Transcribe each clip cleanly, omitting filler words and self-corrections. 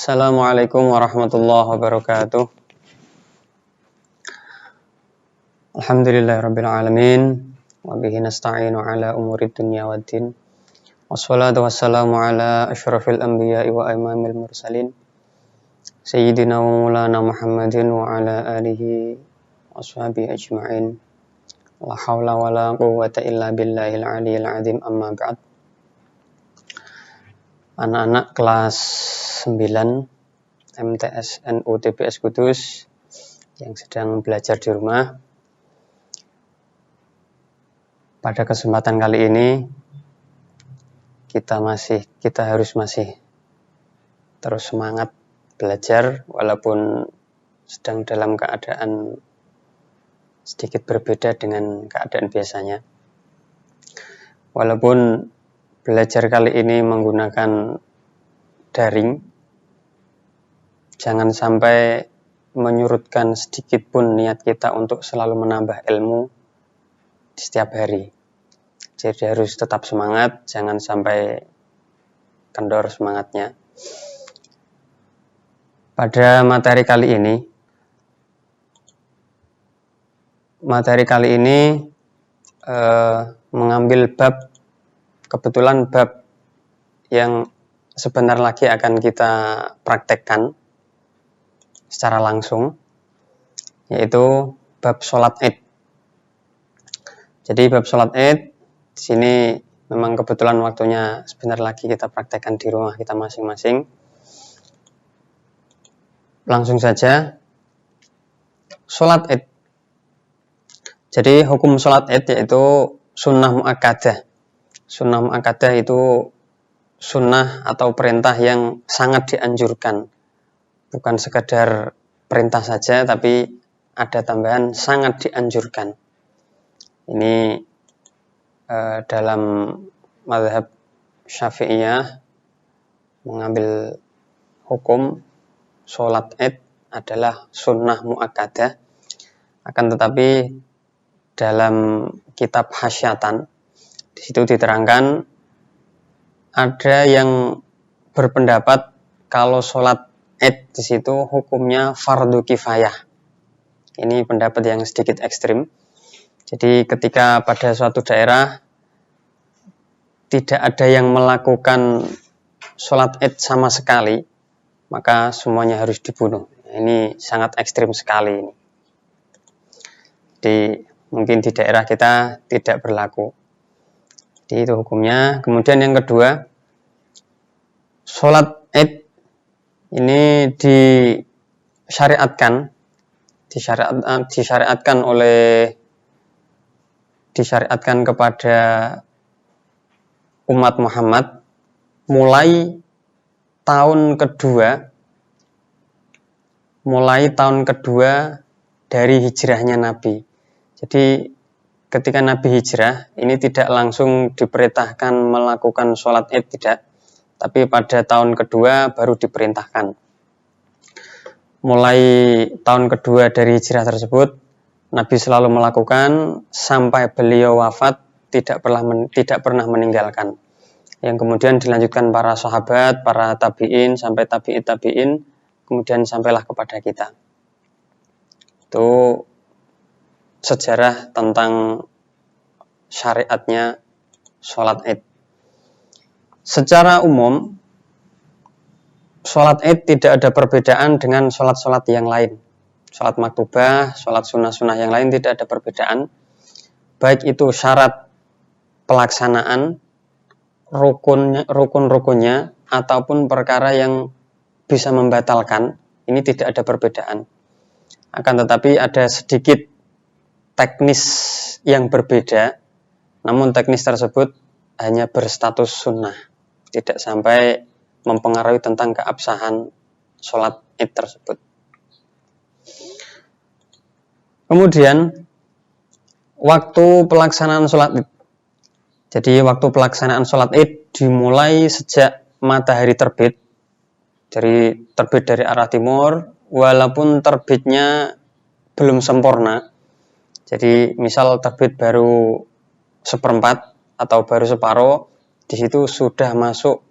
Assalamualaikum warahmatullahi wabarakatuh. Alhamdulillahirabbil alamin wa bihi nasta'inu ala umurid dunya waddin. Wassalatu wassalamu ala asyrafil anbiya'i wa imamil mursalin sayyidina wa maulana Muhammadin wa ala alihi washabihi ajma'in. La haula wa la quwwata illa billahil aliyil azim, amma ba'd. Anak-anak kelas 9 MTS NU TPS Kudus yang sedang belajar di rumah, pada kesempatan kali ini kita harus masih terus semangat belajar walaupun sedang dalam keadaan sedikit berbeda dengan keadaan biasanya. Walaupun belajar kali ini menggunakan daring, jangan sampai menyurutkan sedikit pun niat kita untuk selalu menambah ilmu di setiap hari. Jadi harus tetap semangat, jangan sampai kendor semangatnya. Pada materi kali ini mengambil kebetulan bab yang sebentar lagi akan kita praktekkan secara langsung, yaitu bab sholat Id. Jadi bab sholat Id di sini memang kebetulan waktunya sebentar lagi kita praktekkan di rumah kita masing-masing. Langsung saja, sholat Id. Jadi hukum sholat Id yaitu sunnah mu'akkadah. Sunnah mu'akkadah itu sunnah atau perintah yang sangat dianjurkan. Bukan sekadar perintah saja, tapi ada tambahan sangat dianjurkan. Ini dalam mazhab Syafi'iyah mengambil hukum sholat Id adalah sunnah mu'akkadah. Akan tetapi dalam kitab Hasyatan, di situ diterangkan ada yang berpendapat kalau sholat Id di situ hukumnya fardu kifayah. Ini pendapat yang sedikit ekstrim. Jadi ketika pada suatu daerah tidak ada yang melakukan sholat Id sama sekali, maka semuanya harus dibunuh. Ini sangat ekstrim sekali ini. Jadi mungkin di daerah kita tidak berlaku. Jadi itu hukumnya. Kemudian yang kedua, sholat Id ini disyariatkan kepada umat Muhammad mulai tahun kedua dari hijrahnya Nabi. Jadi ketika Nabi hijrah, ini tidak langsung diperintahkan melakukan sholat Id, tidak. Tapi pada tahun kedua baru diperintahkan. Mulai tahun kedua dari hijrah tersebut, Nabi selalu melakukan sampai beliau wafat, tidak pernah meninggalkan. Yang kemudian dilanjutkan para sahabat, para tabi'in, sampai tabi'in, kemudian sampailah kepada kita. Itu sejarah tentang syariatnya sholat Id. Secara umum, sholat Id tidak ada perbedaan dengan sholat-sholat yang lain. Sholat maktubah, sholat sunnah-sunnah yang lain tidak ada perbedaan. Baik itu syarat pelaksanaan, rukun-rukunnya, ataupun perkara yang bisa membatalkan, ini tidak ada perbedaan. Akan tetapi ada sedikit teknis yang berbeda, namun teknis tersebut hanya berstatus sunnah, tidak sampai mempengaruhi tentang keabsahan sholat Id tersebut. Kemudian waktu pelaksanaan sholat Id. Jadi waktu pelaksanaan sholat Id dimulai sejak matahari terbit. Jadi terbit dari arah timur, walaupun terbitnya belum sempurna. Jadi misal terbit baru seperempat atau baru separuh, di situ sudah masuk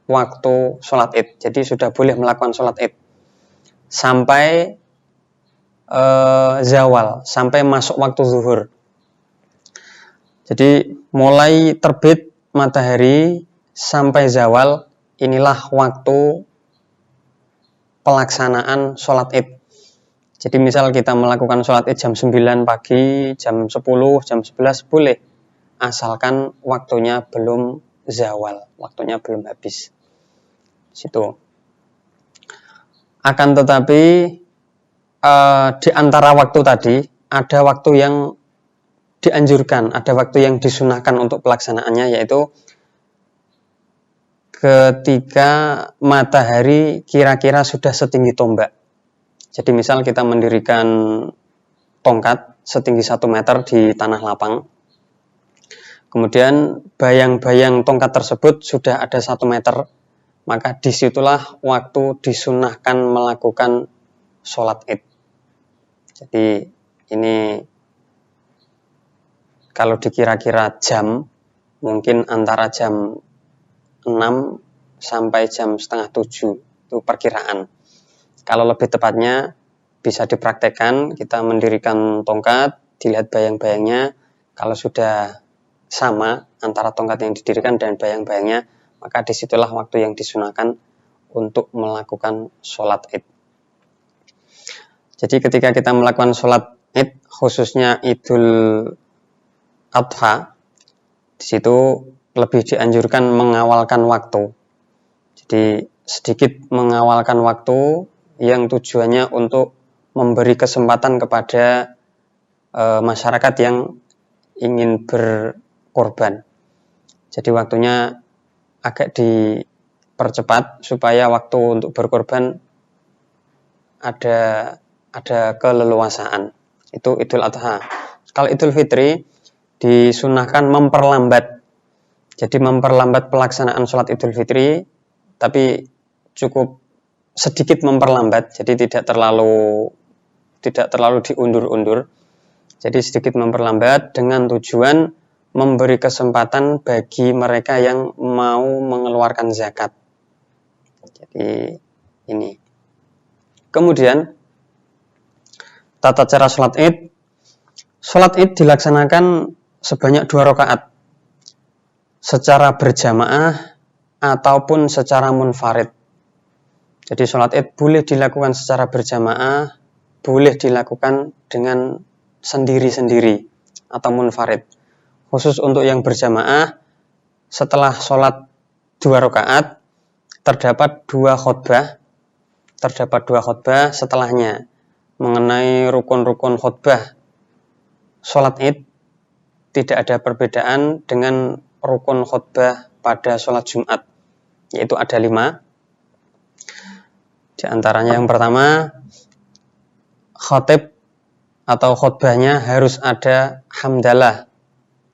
waktu sholat id. Jadi sudah boleh melakukan sholat id sampai zawal, sampai masuk waktu zuhur. Jadi mulai terbit matahari sampai zawal, inilah waktu pelaksanaan sholat id. Jadi misal kita melakukan sholat id jam 9 pagi, jam 10, jam 11 boleh, asalkan waktunya belum zawal, waktunya belum habis. Situ. Akan tetapi di antara waktu tadi ada waktu yang dianjurkan, ada waktu yang disunahkan untuk pelaksanaannya, yaitu ketika matahari kira-kira sudah setinggi tombak. Jadi misal kita mendirikan tongkat setinggi 1 meter di tanah lapang, kemudian bayang-bayang tongkat tersebut sudah ada 1 meter, maka disitulah waktu disunahkan melakukan sholat id. Jadi ini kalau dikira-kira jam, mungkin antara jam 6 sampai jam setengah 7, itu perkiraan. Kalau lebih tepatnya bisa dipraktekkan, kita mendirikan tongkat, dilihat bayang-bayangnya, kalau sudah sama antara tongkat yang didirikan dan bayang-bayangnya, maka disitulah waktu yang disunahkan untuk melakukan sholat id. Jadi ketika kita melakukan sholat id, khususnya Idul Adha, di situ lebih dianjurkan mengawalkan waktu. Jadi sedikit mengawalkan waktu yang tujuannya untuk memberi kesempatan kepada masyarakat yang ingin berkorban. Jadi waktunya agak dipercepat supaya waktu untuk berkorban ada keleluasaan. Itu Idul Adha. Kalau Idul Fitri disunahkan memperlambat. Jadi memperlambat pelaksanaan sholat Idul Fitri, tapi cukup sedikit memperlambat. Jadi tidak terlalu diundur-undur. Jadi sedikit memperlambat dengan tujuan memberi kesempatan bagi mereka yang mau mengeluarkan zakat. Jadi ini. Kemudian tata cara sholat id. Sholat id dilaksanakan sebanyak 2 rakaat secara berjamaah ataupun secara munfarid. Jadi sholat id boleh dilakukan secara berjamaah, boleh dilakukan dengan sendiri-sendiri atau munfarid. Khusus untuk yang berjamaah, setelah sholat 2 rakaat terdapat 2 khutbah setelahnya mengenai rukun-rukun khutbah sholat id. Tidak ada perbedaan dengan rukun khutbah pada sholat Jumat, yaitu ada 5. Di antaranya yang pertama, khatib atau khutbahnya harus ada hamdalah.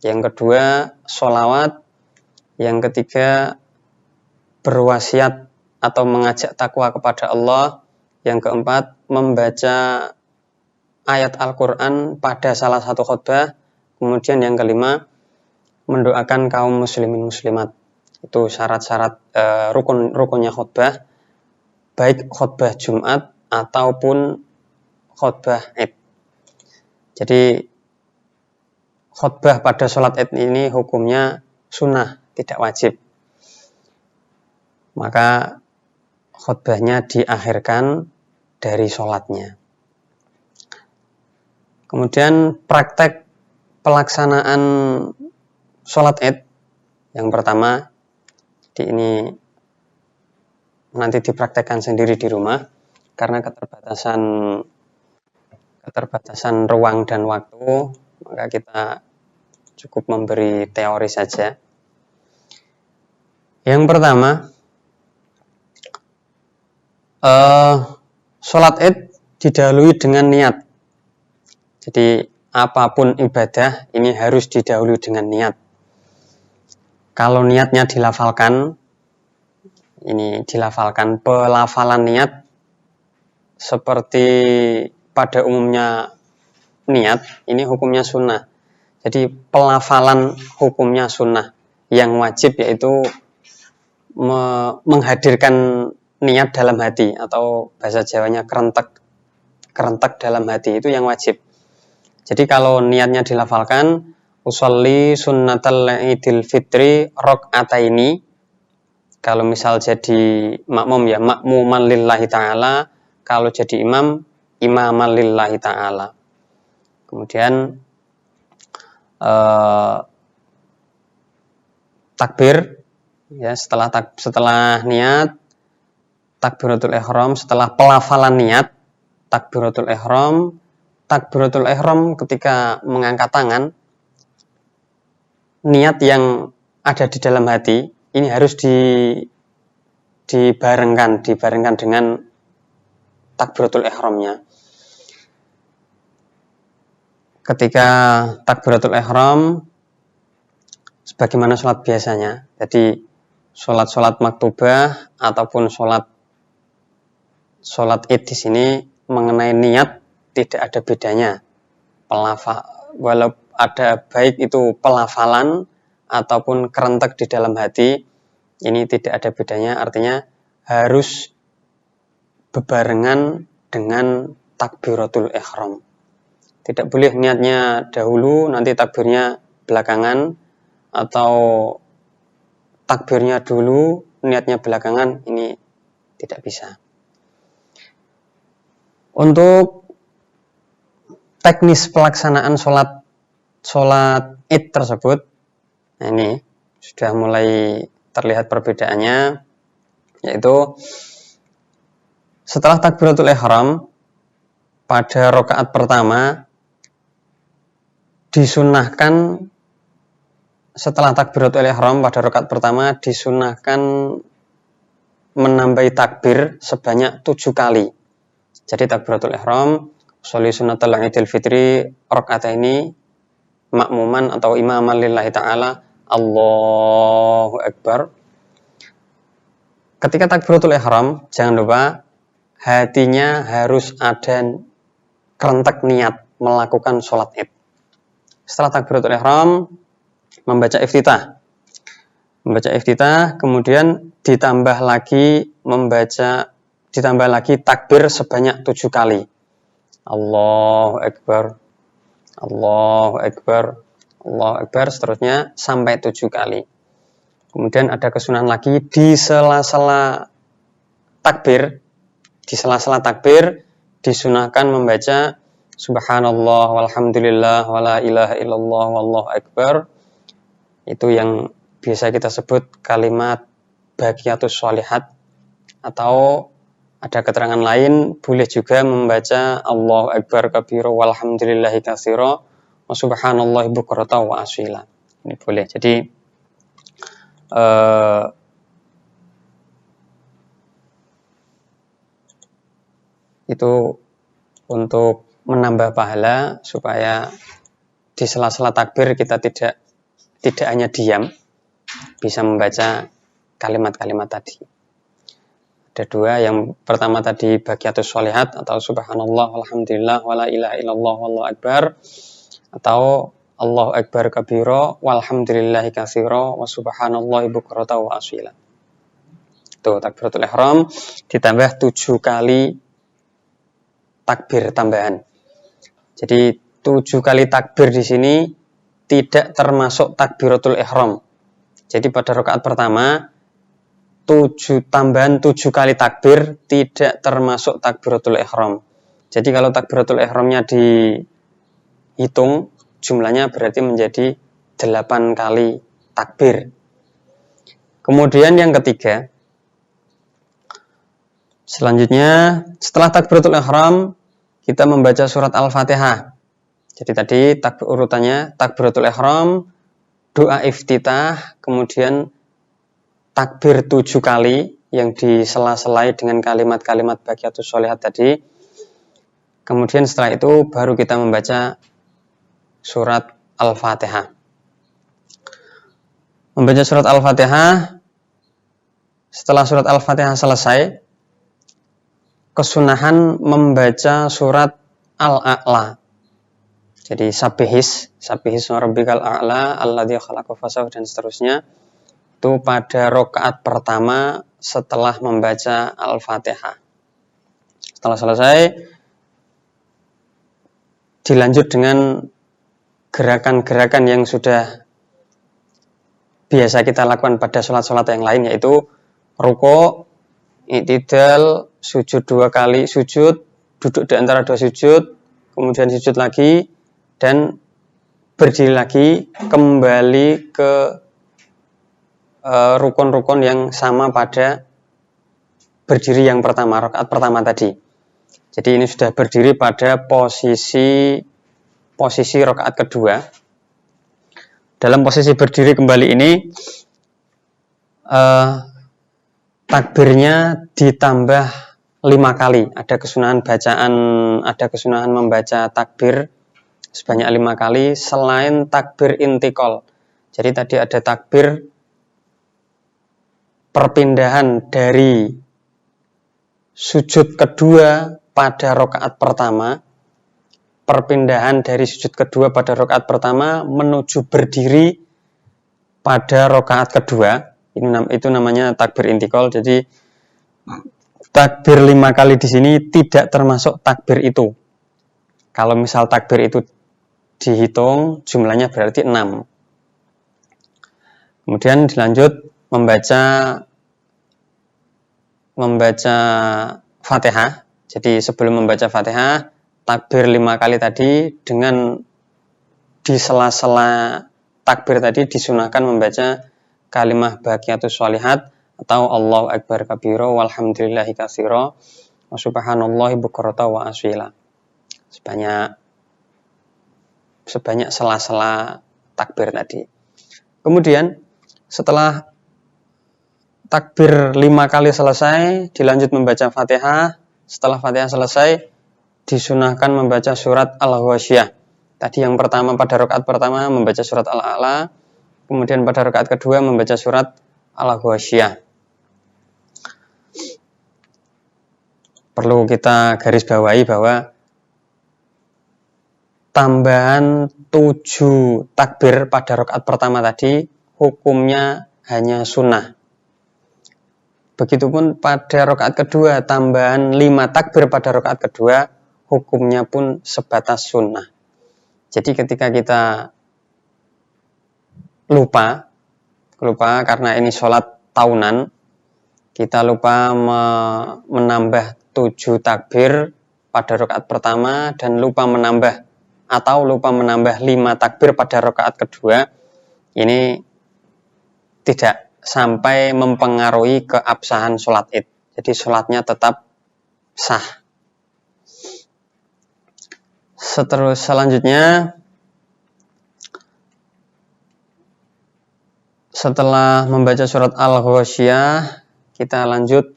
Yang kedua, sholawat. Yang ketiga, berwasiat atau mengajak takwa kepada Allah. Yang keempat, membaca ayat Al-Quran pada salah satu khutbah. Kemudian yang kelima, mendoakan kaum muslimin muslimat. Itu syarat-syarat rukunnya khutbah, baik khutbah Jumat ataupun khutbah id. Jadi khutbah pada sholat id ini hukumnya sunnah, tidak wajib. Maka khutbahnya diakhirkan dari sholatnya. Kemudian praktek pelaksanaan sholat id yang pertama, jadi ini nanti dipraktekkan sendiri di rumah karena keterbatasan ruang dan waktu, maka kita cukup memberi teori saja. Yang pertama, sholat id didahului dengan niat. Jadi apapun ibadah ini harus didahului dengan niat. Kalau niatnya dilafalkan, pelafalan niat seperti pada umumnya niat, ini hukumnya sunnah. Jadi pelafalan hukumnya sunnah. Yang wajib yaitu menghadirkan niat dalam hati, atau bahasa Jawanya kerentek dalam hati, itu yang wajib. Jadi kalau niatnya dilafalkan, usolli sunnatal idil fitri rok'ataini, kalau misal jadi makmum ya makmuman lillahi ta'ala, kalau jadi imam imaman lillahi ta'ala. Kemudian takbir ya, setelah niat takbiratul ihram, setelah pelafalan niat takbiratul ihram. Takbiratul ihram ketika mengangkat tangan, niat yang ada di dalam hati ini harus dibarengkan dengan takbiratul ihramnya. Ketika takbiratul ihram sebagaimana sholat biasanya, jadi sholat maktubah ataupun sholat id di sini mengenai niat tidak ada bedanya. Walau ada baik itu pelafalan ataupun kerentek di dalam hati, ini tidak ada bedanya, artinya harus bebarengan dengan takbiratul ihram. Tidak boleh niatnya dahulu nanti takbirnya belakangan, atau takbirnya dulu niatnya belakangan, ini tidak bisa. Untuk teknis pelaksanaan sholat id tersebut, nah ini sudah mulai terlihat perbedaannya, yaitu setelah takbiratul ihram pada rakaat pertama disunahkan, setelah takbiratul ihram pada rakaat pertama disunahkan menambahi takbir sebanyak 7 kali. Jadi takbiratul ihram, sholli sunnatal idil fitri rakaataini makmuman atau imaman lillahi ta'ala, Allahu Akbar. Ketika takbiratul ihram, jangan lupa hatinya harus ada kerentek niat melakukan sholat id. Setelah takbiratul ihram, membaca iftitah, kemudian ditambah lagi takbir sebanyak 7 kali. Allahu Akbar, Allahu Akbar, Allahu Akbar, seterusnya sampai 7 kali. Kemudian ada kesunahan lagi di sela-sela takbir disunahkan membaca subhanallah walhamdulillah wala ilaha illallah wallahu akbar. Itu yang biasa kita sebut kalimat baqiyatus sholihat, atau ada keterangan lain boleh juga membaca Allahu Akbar kabira walhamdulillahi katsira wa subhanallahi bukratan wa asila. Ini boleh. Jadi itu untuk menambah pahala, supaya di sela-sela takbir kita tidak hanya diam, bisa membaca kalimat-kalimat tadi. Ada 2, yang pertama tadi baqiyatus sholihat atau subhanallah walhamdulillah wala ilaha illallah wallahu akbar, atau Allahu Akbar kabira walhamdulillahi katsira wa subhanallahi bukratan wa asila. Itu takbiratul ihram ditambah 7 kali takbir tambahan. Jadi 7 kali takbir di sini tidak termasuk takbiratul ihram. Jadi pada rakaat pertama tambahan 7 kali takbir tidak termasuk takbiratul ihram. Jadi kalau takbiratul ihramnya dihitung, jumlahnya berarti menjadi 8 kali takbir. Kemudian yang ketiga, selanjutnya setelah takbiratul ihram kita membaca surat Al-Fatihah. Jadi tadi urutannya takbiratul ihram, doa iftitah, kemudian takbir 7 kali yang disela-selai dengan kalimat-kalimat baqiyatus sholihat tadi. Kemudian setelah itu baru kita membaca surat Al-Fatihah. Membaca surat Al-Fatihah, setelah surat Al-Fatihah selesai, kesunahan membaca surat Al-A'la. Jadi sabihis rabbikal a'la alladzi khalaqa fasawwa dan seterusnya. itu pada rakaat pertama setelah membaca Al-Fatihah. Setelah selesai, dilanjut dengan gerakan-gerakan yang sudah biasa kita lakukan pada sholat-sholat yang lain, yaitu ruku', i'tidal, sujud 2 kali, sujud, duduk di antara 2 sujud, kemudian sujud lagi, dan berdiri lagi, kembali ke rukun-rukun yang sama pada berdiri yang pertama, rakaat pertama tadi. Jadi ini sudah berdiri pada posisi rakaat kedua. Dalam posisi berdiri kembali ini, takbirnya ditambah 5 kali. Ada kesunahan membaca takbir sebanyak 5 kali selain takbir intikal. Jadi tadi ada takbir perpindahan dari sujud kedua pada rakaat pertama, perpindahan dari sujud kedua pada rakaat pertama menuju berdiri pada rakaat kedua. Itu namanya takbir intikal. Jadi takbir 5 kali di sini tidak termasuk takbir itu. Kalau misal takbir itu dihitung, jumlahnya berarti 6. Kemudian dilanjut membaca Fatihah. Jadi sebelum membaca Fatihah, takbir 5 kali tadi, dengan di sela-sela takbir tadi disunahkan membaca kalimah baqiyatus sholihat atau Allahu akbar kabira walhamdulillahi katsira wa subhanallahi bukrata wa asila. Sebanyak sela-sela takbir tadi. Kemudian setelah takbir 5 kali selesai, dilanjut membaca Fatihah. Setelah Fatihah selesai, disunahkan membaca surat Al-Ghasyiyah. Tadi yang pertama pada rakaat pertama membaca surat Al-A'la, kemudian pada rakaat kedua membaca surat Al-Ghasyiyah. Perlu kita garis bawahi bahwa tambahan 7 takbir pada rakaat pertama tadi hukumnya hanya sunnah. Begitupun pada rakaat kedua, tambahan 5 takbir pada rakaat kedua hukumnya pun sebatas sunnah. Jadi ketika kita lupa karena ini sholat tahunan, kita lupa menambah 7 takbir pada rakaat pertama dan lupa menambah 5 takbir pada rakaat kedua, ini tidak sampai mempengaruhi keabsahan sholat id. Jadi sholatnya tetap sah. Selanjutnya, setelah membaca surat Al-Ghasyiyah, kita lanjut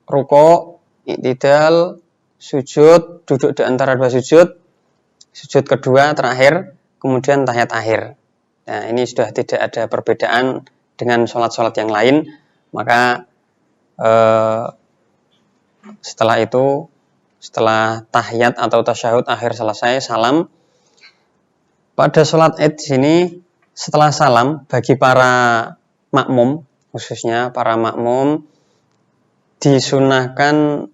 ruku', i'tidal, sujud, duduk di antara 2 sujud, sujud kedua terakhir, kemudian tahiyat akhir. Nah, ini sudah tidak ada perbedaan dengan sholat-sholat yang lain. Maka setelah itu, setelah tahiyat atau tasyahud akhir selesai, salam. Pada sholat id di sini, setelah salam, bagi para makmum, khususnya para makmum, disunahkan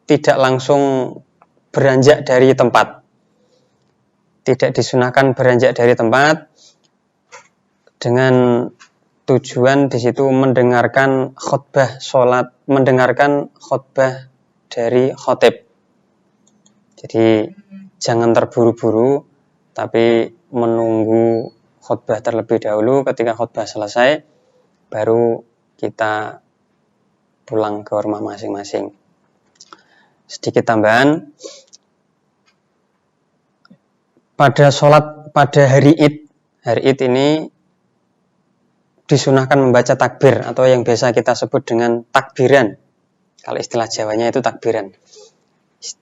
tidak langsung beranjak dari tempat. Tidak disunahkan beranjak dari tempat, dengan tujuan di situ mendengarkan khutbah sholat, mendengarkan khutbah dari khotib. Jadi jangan terburu-buru, tapi menunggu khutbah terlebih dahulu. Ketika khutbah selesai, baru kita pulang ke rumah masing-masing. Sedikit tambahan, pada sholat pada hari id ini disunahkan membaca takbir atau yang biasa kita sebut dengan takbiran. Kalau istilah Jawanya itu takbiran.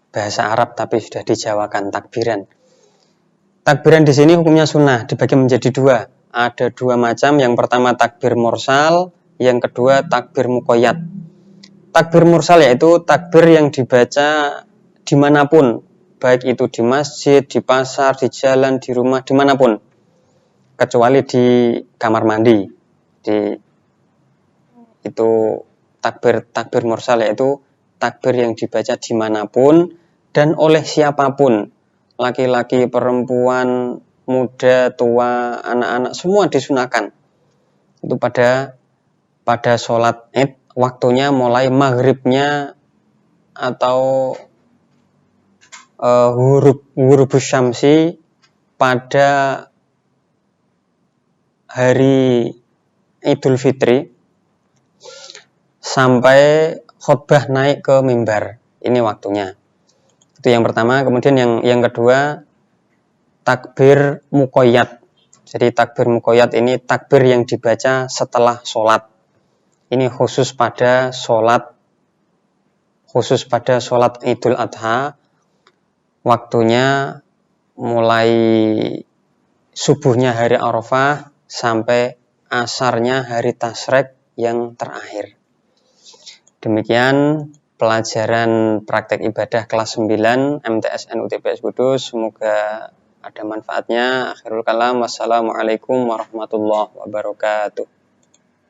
Bahasa Arab tapi sudah dijawakan takbiran. Takbiran di sini hukumnya sunnah, dibagi menjadi 2. Ada 2 macam. Yang pertama takbir mursal, yang kedua takbir muqayyad. Takbir mursal yaitu takbir yang dibaca dimanapun, baik itu di masjid, di pasar, di jalan, di rumah, dimanapun. kecuali di kamar mandi. Itu takbir mursal, yaitu takbir yang dibaca dimanapun dan oleh siapapun, laki-laki, perempuan, muda, tua, anak-anak, semua disunahkan. Itu pada sholat Id, waktunya mulai maghribnya atau ghurubus syamsi pada hari Idul Fitri sampai khutbah naik ke mimbar. Ini waktunya. Itu yang pertama. Kemudian yang kedua, takbir muqayyad. Jadi takbir muqayyad ini takbir yang dibaca setelah sholat. Ini khusus pada sholat Idul Adha. Waktunya mulai subuhnya hari Arafah sampai asarnya hari Tasyrik yang terakhir. Demikian pelajaran praktek ibadah kelas 9 MTSN UTBS Kudus. Semoga ada manfaatnya. Akhirul kalam. Wassalamualaikum warahmatullahi wabarakatuh.